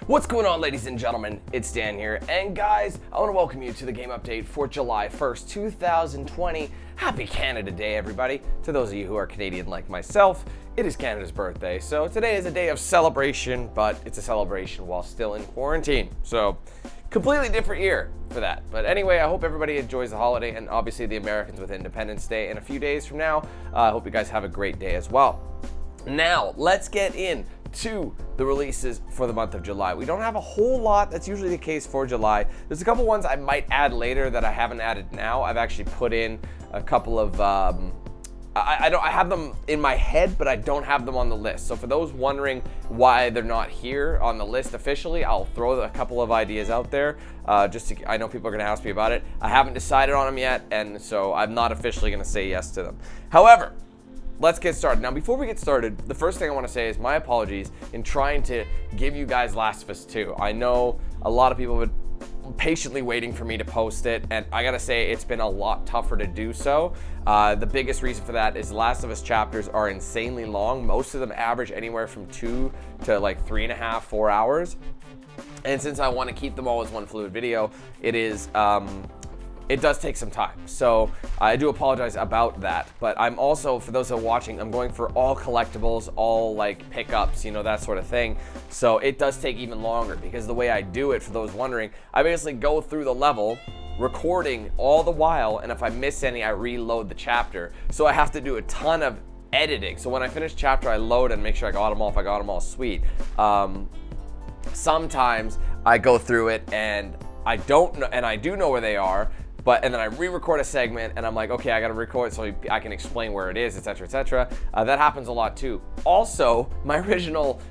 What's going on, ladies and gentlemen? It's Dan here, and guys, I want to welcome you to the game update for July 1st, 2020. Happy Canada Day, everybody. To those of you who are Canadian like myself, it is Canada's birthday, so today is a day of celebration, but it's a celebration while still in quarantine. So, completely different year for that. But anyway, I hope everybody enjoys the holiday, and obviously the Americans with Independence Day in a few days from now. I hope you guys have a great day as well. Now, let's get into the releases for the month of July. We don't have a whole lot. That's usually the case for July. There's a couple ones I might add later that I haven't added now. I've actually put in a couple of I have them in my head, but I don't have them on the list. So for those wondering why they're not here on the list officially, I'll throw a couple of ideas out there. I know people are gonna ask me about it. I haven't decided on them yet, and so I'm not officially gonna say yes to them. However, let's get started. Now, before we get started, the first thing I want to say is my apologies in trying to give you guys Last of Us 2. I know a lot of people have been patiently waiting for me to post it, and I gotta say it's been a lot tougher to do so. The biggest reason for that is Last of Us chapters are insanely long. Most of them average anywhere from 2 to like 3.5, 4 hours. And since I want to keep them all as one fluid video, it does take some time, so I do apologize about that. But I'm also, for those who are watching, I'm going for all collectibles, all like pickups, you know, that sort of thing. So it does take even longer because the way I do it, for those wondering, I basically go through the level, recording all the while, and if I miss any, I reload the chapter. So I have to do a ton of editing. So when I finish chapter, I load and make sure I got them all. If I got them all, sweet. Sometimes I go through it and I don't know, and I do know where they are. And then I re-record a segment and I'm like, okay, I gotta record it so I can explain where it is, etc., etc. That happens a lot too. Also, my original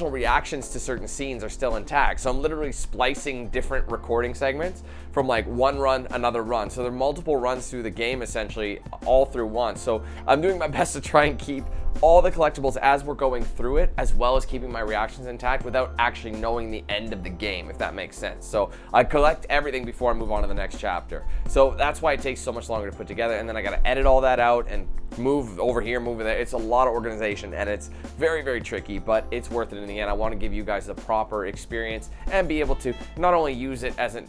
reactions to certain scenes are still intact. So I'm literally splicing different recording segments from like one run, another run. So there are multiple runs through the game, essentially, all through one. So I'm doing my best to try and keep all the collectibles as we're going through it, as well as keeping my reactions intact without actually knowing the end of the game, if that makes sense. So I collect everything before I move on to the next chapter. So that's why it takes so much longer to put together, and then I gotta edit all that out and move over here, move over there. It's a lot of organization, and it's very, very tricky, but it's worth it in the end. I want to give you guys the proper experience and be able to not only use it as an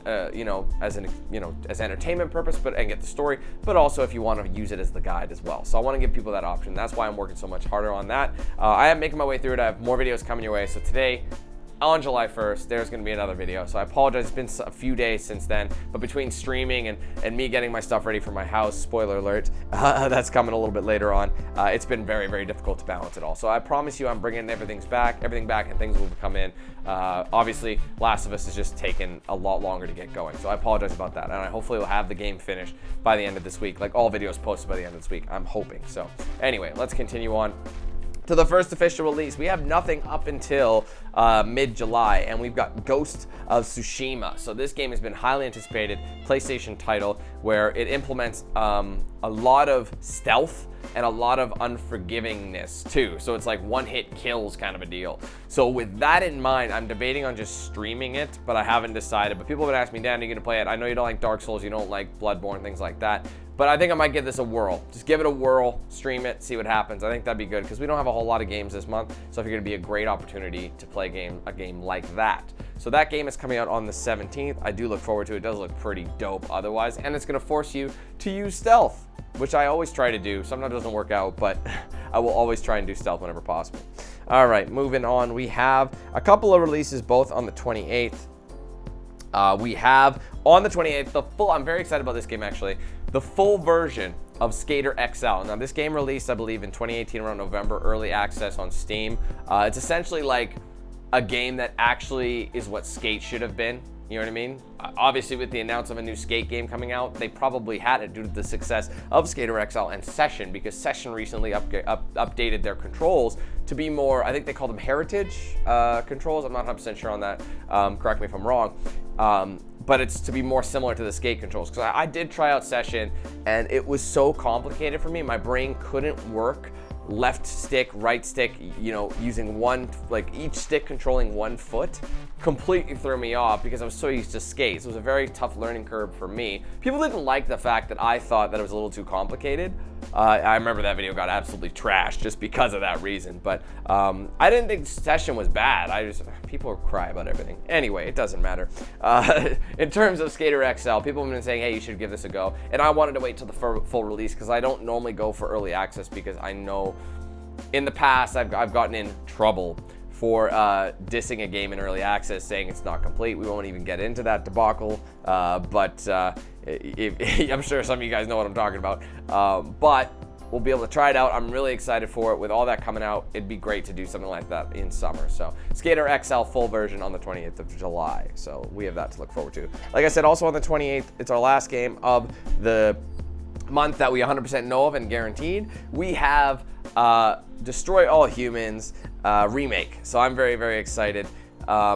as entertainment purpose, and get the story, but also if you want to use it as the guide as well. So I want to give people that option. That's why I'm working so much harder on that. I am making my way through it. I have more videos coming your way. So today, on July 1st, there's going to be another video. So I apologize, it's been a few days since then, but between streaming and me getting my stuff ready for my house, spoiler alert, that's coming a little bit later on, it's been very, very difficult to balance it all. So I promise you I'm bringing everything back, and things will come in. Obviously, Last of Us has just taken a lot longer to get going, so I apologize about that, and I hopefully will have the game finished by the end of this week, like all videos posted by the end of this week, I'm hoping. So anyway, let's continue on to the first official release. We have nothing up until mid-July, and we've got Ghost of Tsushima. So this game has been highly anticipated PlayStation title where it implements a lot of stealth and a lot of unforgivingness too. So it's like one-hit kills kind of a deal. So with that in mind, I'm debating on just streaming it, but I haven't decided. But people have been asking me, Dan, are you gonna play it? I know you don't like Dark Souls, you don't like Bloodborne, things like that. But I think I might give this a whirl. Just give it a whirl, stream it, see what happens. I think that'd be good because we don't have a whole lot of games this month. So I figured it'd be a great opportunity to play a game like that. So that game is coming out on the 17th. I do look forward to it. It does look pretty dope otherwise. And it's gonna force you to use stealth, which I always try to do. Sometimes it doesn't work out, but I will always try and do stealth whenever possible. All right, moving on. We have a couple of releases both on the 28th. We have on the 28th, I'm very excited about this game actually, the full version of Skater XL. Now this game released, I believe, in 2018 around November, early access on Steam. It's essentially like a game that actually is what Skate should have been. You know what I mean? Obviously, with the announcement of a new Skate game coming out, they probably had it due to the success of Skater XL and Session, because Session recently updated their controls to be more, I think they call them heritage controls. I'm not 100% sure on that. Correct me if I'm wrong. But it's to be more similar to the Skate controls. Because I did try out Session, and it was so complicated for me. My brain couldn't work left stick, right stick, you know, using one, like each stick controlling one foot, completely threw me off because I was so used to skates. It was a very tough learning curve for me. People didn't like the fact that I thought that it was a little too complicated. I remember that video got absolutely trashed just because of that reason. But I didn't think Session was bad. People cry about everything. Anyway, it doesn't matter. In terms of Skater XL, people have been saying, hey, you should give this a go. And I wanted to wait till the full release because I don't normally go for early access because I know in the past I've gotten in trouble for dissing a game in early access, saying it's not complete. We won't even get into that debacle, but I'm sure some of you guys know what I'm talking about. But we'll be able to try it out. I'm really excited for it. With all that coming out, it'd be great to do something like that in summer. So Skater XL full version on the 28th of July. So we have that to look forward to. Like I said, also on the 28th, it's our last game of the month that we 100% know of and guaranteed. We have Destroy All Humans remake. So I'm very, very excited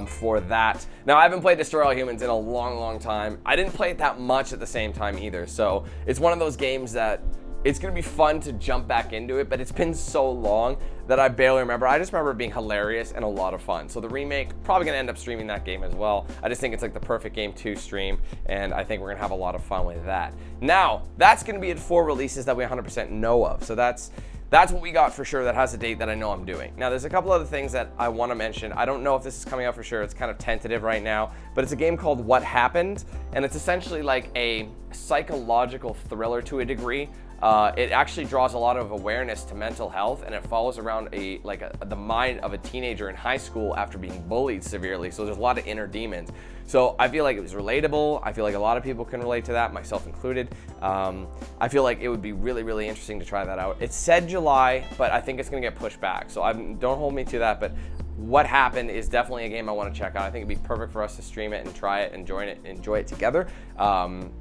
for that. Now, I haven't played Destroy All Humans in a long, long time. I didn't play it that much at the same time either. So it's one of those games that it's going to be fun to jump back into it, but it's been so long that I barely remember. I just remember it being hilarious and a lot of fun. So the remake, probably going to end up streaming that game as well. I just think it's like the perfect game to stream, and I think we're going to have a lot of fun with that. Now, that's going to be the 4 releases that we 100% know of. So that's what we got for sure that has a date that I know I'm doing. Now, there's a couple other things that I want to mention. I don't know if this is coming out for sure. It's kind of tentative right now, but it's a game called What Happened, and it's essentially like a psychological thriller to a degree. It actually draws a lot of awareness to mental health, and it follows around the mind of a teenager in high school after being bullied severely. So there's a lot of inner demons. So I feel like it was relatable. I feel like a lot of people can relate to that, myself included. I feel like it would be really, really interesting to try that out. It said July, but I think it's gonna get pushed back. So don't hold me to that, but What Happened is definitely a game I want to check out. I think it'd be perfect for us to stream it and try it, enjoy it together.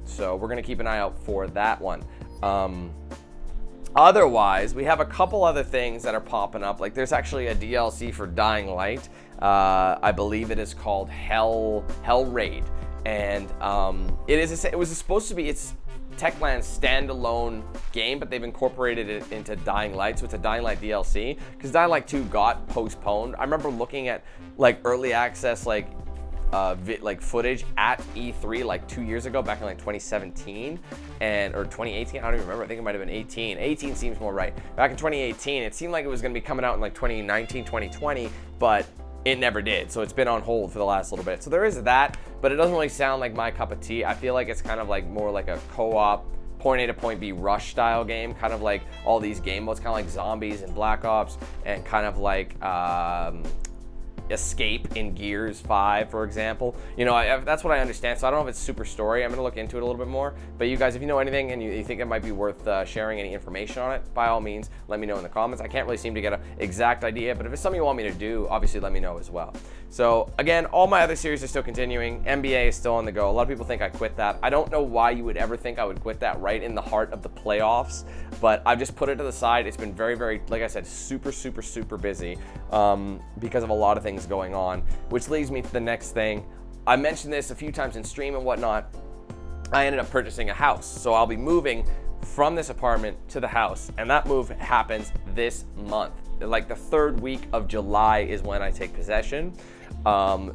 So we're gonna keep an eye out for that one. Otherwise, we have a couple other things that are popping up. Like there's actually a DLC for Dying Light. I believe it is called Hell Raid, and it was supposed to be it's Techland's standalone game, but they've incorporated it into Dying Light, so it's a Dying Light DLC because Dying Light 2 got postponed. I remember looking at like early access footage at E3 like 2 years ago, back in like 2017 or 2018. I don't even remember. I think it might have been 18. 18 seems more right. Back in 2018, it seemed like it was going to be coming out in like 2019, 2020, but it never did. So it's been on hold for the last little bit. So there is that, but it doesn't really sound like my cup of tea. I feel like it's kind of like more like a co-op point A to point B rush style game, kind of like all these game modes, kind of like Zombies and Black Ops, and kind of like Escape in Gears 5, for example. You know, that's what I understand. So I don't know if it's super story. I'm gonna look into it a little bit more. But you guys, if you know anything and you think it might be worth sharing any information on it, by all means, let me know in the comments. I can't really seem to get an exact idea, but if it's something you want me to do, obviously let me know as well. So again, all my other series are still continuing. NBA is still on the go. A lot of people think I quit that. I don't know why you would ever think I would quit that right in the heart of the playoffs, but I've just put it to the side. It's been very, very, like I said, super, super, super busy because of a lot of things going on, which leads me to the next thing. I mentioned this a few times in stream and whatnot. I ended up purchasing a house, so I'll be moving from this apartment to the house, and that move happens this month. Like the 3rd week of July is when I take possession.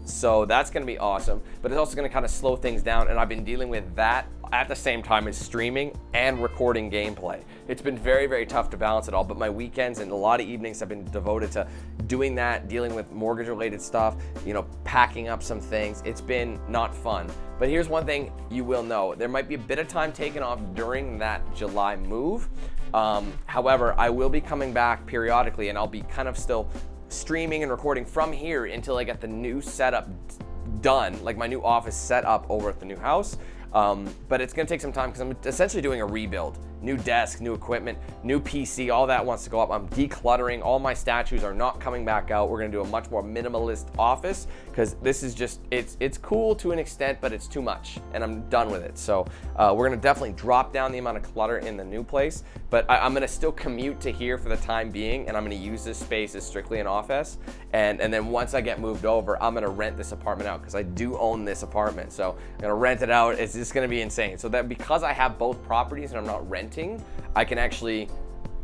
So that's gonna be awesome, but it's also gonna kind of slow things down, and I've been dealing with that at the same time as streaming and recording gameplay. It's been very, very tough to balance it all, but my weekends and a lot of evenings have been devoted to doing that, dealing with mortgage related stuff, you know, packing up some things. It's been not fun. But here's one thing you will know. There might be a bit of time taken off during that July move. However, I will be coming back periodically, and I'll be kind of still streaming and recording from here until I get the new setup done, like my new office set up over at the new house. But it's gonna take some time because I'm essentially doing a rebuild. New desk, new equipment, new PC, all that wants to go up. I'm decluttering. All my statues are not coming back out. We're gonna do a much more minimalist office because this is just, it's cool to an extent, but it's too much, and I'm done with it. So we're gonna definitely drop down the amount of clutter in the new place, but I'm gonna still commute to here for the time being, and I'm gonna use this space as strictly an office. And then once I get moved over, I'm gonna rent this apartment out because I do own this apartment. So I'm gonna rent it out. It's just gonna be insane. So that because I have both properties and I'm not renting, I can actually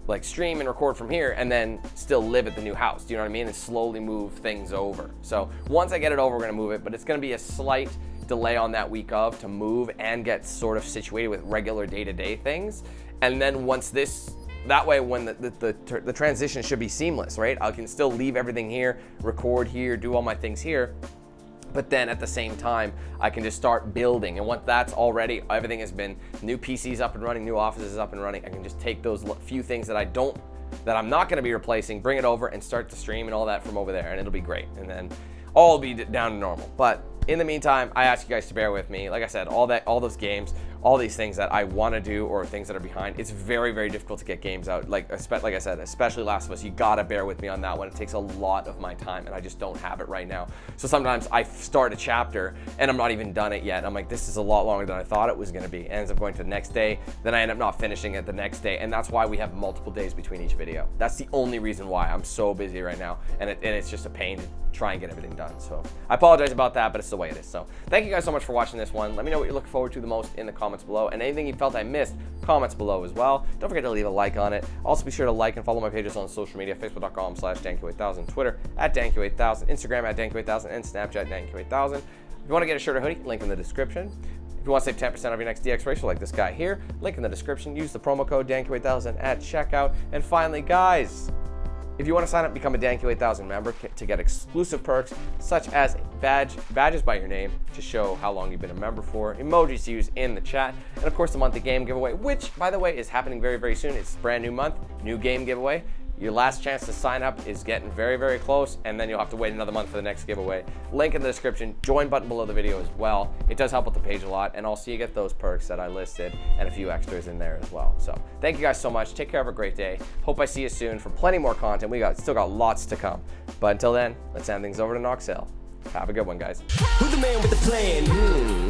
like stream and record from here and then still live at the new house. Do you know what I mean? And slowly move things over. So once I get it over, we're gonna move it, but it's gonna be a slight delay on that week of to move and get sort of situated with regular day-to-day things. And then once this, that way when the transition should be seamless, right? I can still leave everything here, record here, do all my things here. But then at the same time, I can just start building. And once that's all ready, everything has been, new PCs up and running, new offices up and running, I can just take those few things that I'm not gonna be replacing, bring it over and start the stream and all that from over there, and it'll be great. And then all will be down to normal. But in the meantime, I ask you guys to bear with me. Like I said, all those games, all these things that I want to do or things that are behind, it's very, very difficult to get games out. Like I said, especially Last of Us, you gotta bear with me on that one. It takes a lot of my time and I just don't have it right now. So sometimes I start a chapter and I'm not even done it yet. I'm like, this is a lot longer than I thought it was gonna be. It ends up going to the next day, then I end up not finishing it the next day, and that's why we have multiple days between each video. That's the only reason why I'm so busy right now, and it's just a pain to try and get everything done. So I apologize about that, but it's the way it is. So thank you guys so much for watching this one. Let me know what you're looking forward to the most in the comments below, and anything you felt I missed, comments below as well. Don't forget to leave a like on it. Also be sure to like and follow my pages on social media, facebook.com/danq8000, Twitter @danq8000, Instagram @danq8000, and Snapchat danq8000. If you want to get a shirt or hoodie, link in the description. If you want to save 10% off your next DXRacer like this guy here, link in the description. Use the promo code danq8000 at checkout. And finally, guys, if you want to sign up, become a danq8000 member to get exclusive perks such as badges by your name to show how long you've been a member for, emojis to use in the chat, and of course the monthly game giveaway, which by the way is happening very, very soon. It's a brand new month, new game giveaway. Your last chance to sign up is getting very, very close, and then you'll have to wait another month for the next giveaway. Link in the description, join button below the video as well. It does help with the page a lot, and also you get those perks that I listed and a few extras in there as well. So thank you guys so much. Take care, have a great day. Hope I see you soon for plenty more content. We still got lots to come. But until then, let's hand things over to Noxel. Have a good one, guys. Who's the man with the plan?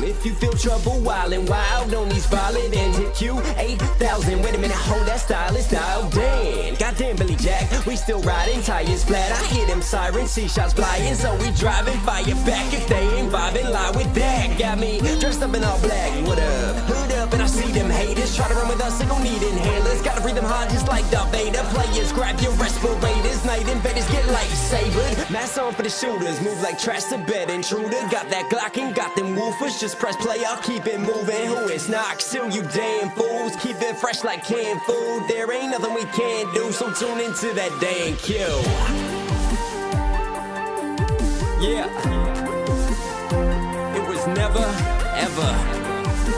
If you feel trouble wildin' wild on these violent and hit you 8,000. Wait a minute, hold that style is dialed in. Goddamn Billy Jack, we still riding tires flat. I hear them sirens, see shots flying, so we driving fire back. If they ain't vibing, lie with that. Got me dressed up in all black. What up? Hood up, and I see them haters try to run with us. They gon' need inhalers. Gotta breathe them hard just like Darth Vader. Players, grab your respirators. Night invaders get lightsabered. Mask on for the shooters, move like trash to bed intruder. Got that Glock and got them woofers. Just press play, I'll keep it moving. Who is Knox? Still you damn fools. Keep it fresh like canned food. There ain't nothing we can't do, so tune into that dang Q. Yeah. It was never, ever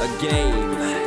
a game.